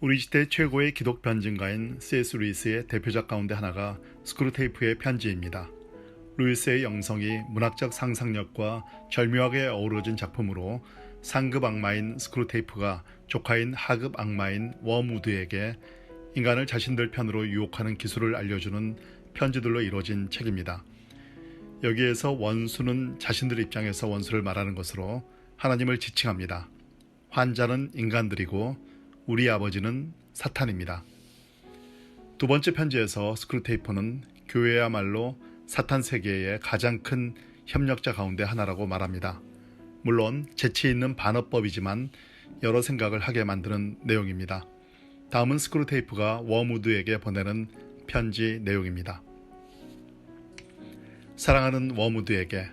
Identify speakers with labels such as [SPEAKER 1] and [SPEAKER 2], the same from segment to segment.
[SPEAKER 1] 우리 시대 최고의 기독 변증가인 C.S. 루이스의 대표작 가운데 하나가 스크루테이프의 편지입니다. 루이스의 영성이 문학적 상상력과 절묘하게 어우러진 작품으로 상급 악마인 스크루테이프가 조카인 하급 악마인 웜우드에게 인간을 자신들 편으로 유혹하는 기술을 알려주는 편지들로 이루어진 책입니다. 여기에서 원수는 자신들 입장에서 원수를 말하는 것으로 하나님을 지칭합니다. 환자는 인간들이고 우리 아버지는 사탄입니다. 두 번째 편지에서 스크루테이프는 교회야말로 사탄 세계의 가장 큰 협력자 가운데 하나라고 말합니다. 물론 재치 있는 반어법이지만 여러 생각을 하게 만드는 내용입니다. 다음은 스크루테이프가 웜우드에게 보내는 편지 내용입니다. 사랑하는 웜우드에게,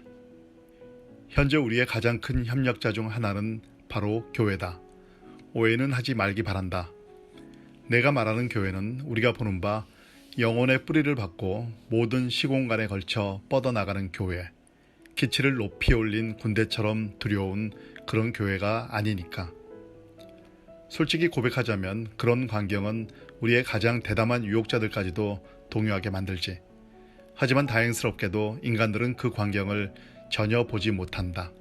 [SPEAKER 1] 현재 우리의 가장 큰 협력자 중 하나는 바로 교회다. 오해는 하지 말기 바란다. 내가 말하는 교회는 우리가 보는 바 영혼의 뿌리를 받고 모든 시공간에 걸쳐 뻗어나가는 교회, 기치를 높이 올린 군대처럼 두려운 그런 교회가 아니니까. 솔직히 고백하자면 그런 광경은 우리의 가장 대담한 유혹자들까지도 동요하게 만들지. 하지만 다행스럽게도 인간들은 그 광경을 전혀 보지 못한다.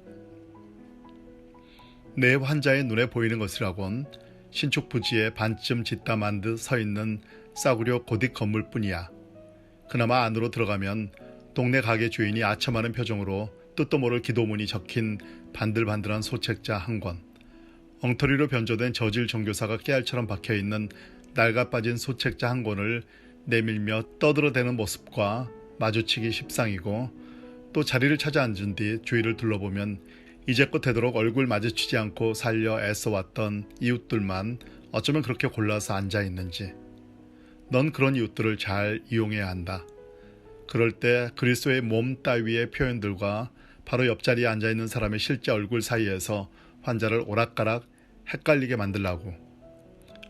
[SPEAKER 1] 내 환자의 눈에 보이는 것이라곤 신축 부지에 반쯤 짓담한 듯 서 있는 싸구려 고딕 건물뿐이야. 그나마 안으로 들어가면 동네 가게 주인이 아첨하는 표정으로 뜻도 모를 기도문이 적힌 반들반들한 소책자 한 권, 엉터리로 변조된 저질 종교사가 깨알처럼 박혀있는 낡아빠진 소책자 한 권을 내밀며 떠들어대는 모습과 마주치기 십상이고, 또 자리를 찾아 앉은 뒤 주위를 둘러보면 이제껏 되도록 얼굴 마주치지 않고 살려 애써왔던 이웃들만 어쩌면 그렇게 골라서 앉아있는지. 넌 그런 이웃들을 잘 이용해야 한다. 그럴 때 그리스도의 몸 따위의 표현들과 바로 옆자리에 앉아있는 사람의 실제 얼굴 사이에서 환자를 오락가락 헷갈리게 만들라고.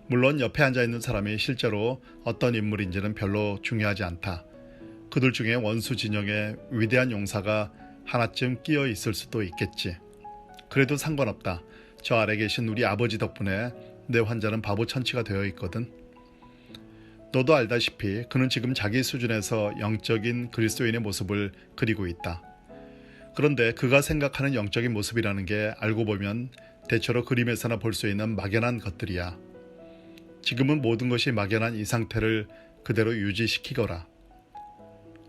[SPEAKER 1] 물론 옆에 앉아있는 사람이 실제로 어떤 인물인지는 별로 중요하지 않다. 그들 중에 원수 진영의 위대한 용사가 하나쯤 끼어 있을 수도 있겠지. 그래도 상관없다. 저 아래 계신 우리 아버지 덕분에 내 환자는 바보 천치가 되어 있거든. 너도 알다시피 그는 지금 자기 수준에서 영적인 그리스도인의 모습을 그리고 있다. 그런데 그가 생각하는 영적인 모습이라는 게 알고 보면 대체로 그림에서나 볼 수 있는 막연한 것들이야. 지금은 모든 것이 막연한 이 상태를 그대로 유지시키거라.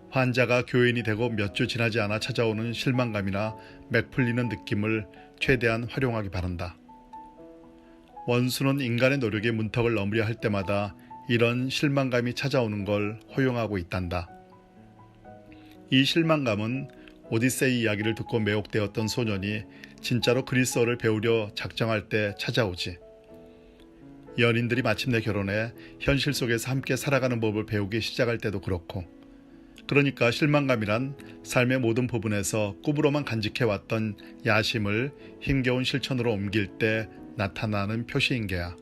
[SPEAKER 1] 환자가 교인이 되고 몇 주 지나지 않아 찾아오는 실망감이나 맥 풀리는 느낌을 최대한 활용하기 바란다. 원수는 인간의 노력에 문턱을 넘으려 할 때마다 이런 실망감이 찾아오는 걸 허용하고 있단다. 이 실망감은 오디세이 이야기를 듣고 매혹되었던 소년이 진짜로 그리스어를 배우려 작정할 때 찾아오지. 연인들이 마침내 결혼해 현실 속에서 함께 살아가는 법을 배우기 시작할 때도 그렇고, 그러니까 실망감이란 삶의 모든 부분에서 꿈으로만 간직해왔던 야심을 힘겨운 실천으로 옮길 때 나타나는 표시인 게야.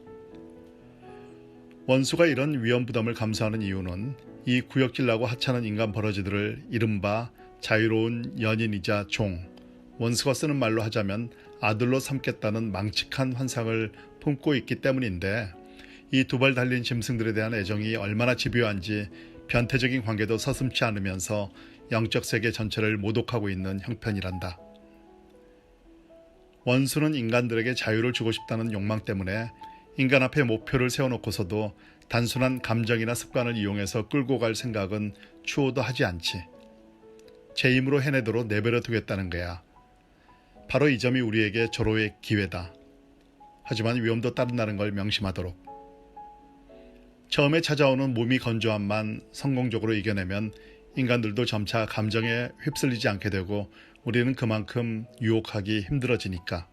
[SPEAKER 1] 원수가 이런 위험 부담을 감수하는 이유는 이 구역질나고 하찮은 인간 버러지들을 이른바 자유로운 연인이자 종, 원수가 쓰는 말로 하자면 아들로 삼겠다는 망측한 환상을 품고 있기 때문인데, 이 두 발 달린 짐승들에 대한 애정이 얼마나 집요한지 변태적인 관계도 서슴지 않으면서 영적 세계 전체를 모독하고 있는 형편이란다. 원수는 인간들에게 자유를 주고 싶다는 욕망 때문에 인간 앞에 목표를 세워놓고서도 단순한 감정이나 습관을 이용해서 끌고 갈 생각은 추호도 하지 않지. 제 힘으로 해내도록 내버려 두겠다는 거야. 바로 이 점이 우리에게 절호의 기회다. 하지만 위험도 따른다는 걸 명심하도록. 처음에 찾아오는 몸이 건조함만 성공적으로 이겨내면 인간들도 점차 감정에 휩쓸리지 않게 되고 우리는 그만큼 유혹하기 힘들어지니까.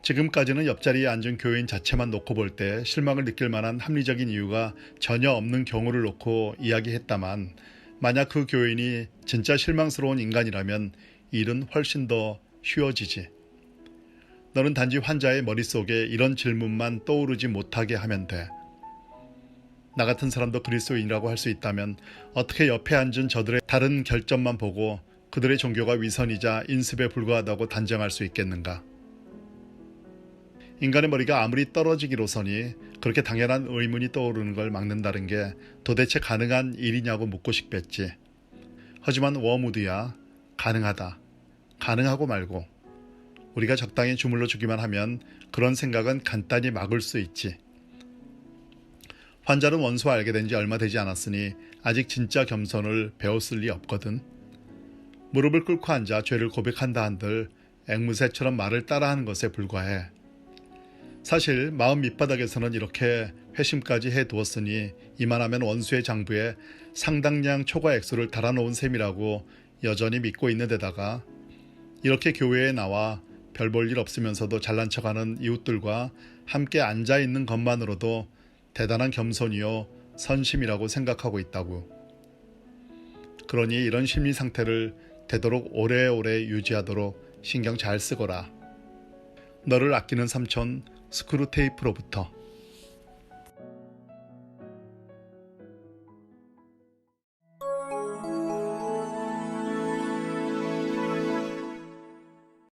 [SPEAKER 1] 지금까지는 옆자리에 앉은 교인 자체만 놓고 볼 때 실망을 느낄 만한 합리적인 이유가 전혀 없는 경우를 놓고 이야기했다만, 만약 그 교인이 진짜 실망스러운 인간이라면 일은 훨씬 더 쉬워지지. 너는 단지 환자의 머릿속에 이런 질문만 떠오르지 못하게 하면 돼. 나 같은 사람도 그리스도인이라고 할 수 있다면 어떻게 옆에 앉은 저들의 다른 결점만 보고 그들의 종교가 위선이자 인습에 불과하다고 단정할 수 있겠는가? 인간의 머리가 아무리 떨어지기로서니 그렇게 당연한 의문이 떠오르는 걸 막는다는 게 도대체 가능한 일이냐고 묻고 싶겠지. 하지만 워무드야, 가능하다. 가능하고 말고. 우리가 적당히 주물러 주기만 하면 그런 생각은 간단히 막을 수 있지. 환자는 원수와 알게 된 지 얼마 되지 않았으니 아직 진짜 겸손을 배웠을 리 없거든. 무릎을 꿇고 앉아 죄를 고백한다 한들 앵무새처럼 말을 따라하는 것에 불과해. 사실 마음 밑바닥에서는 이렇게 회심까지 해두었으니 이만하면 원수의 장부에 상당량 초과 액수를 달아놓은 셈이라고 여전히 믿고 있는 데다가 이렇게 교회에 나와 별 볼 일 없으면서도 잘난 척하는 이웃들과 함께 앉아있는 것만으로도 대단한 겸손이요 선심이라고 생각하고 있다고. 그러니 이런 심리 상태를 되도록 오래오래 유지하도록 신경 잘 쓰거라. 너를 아끼는 삼촌 스크루테이프로부터.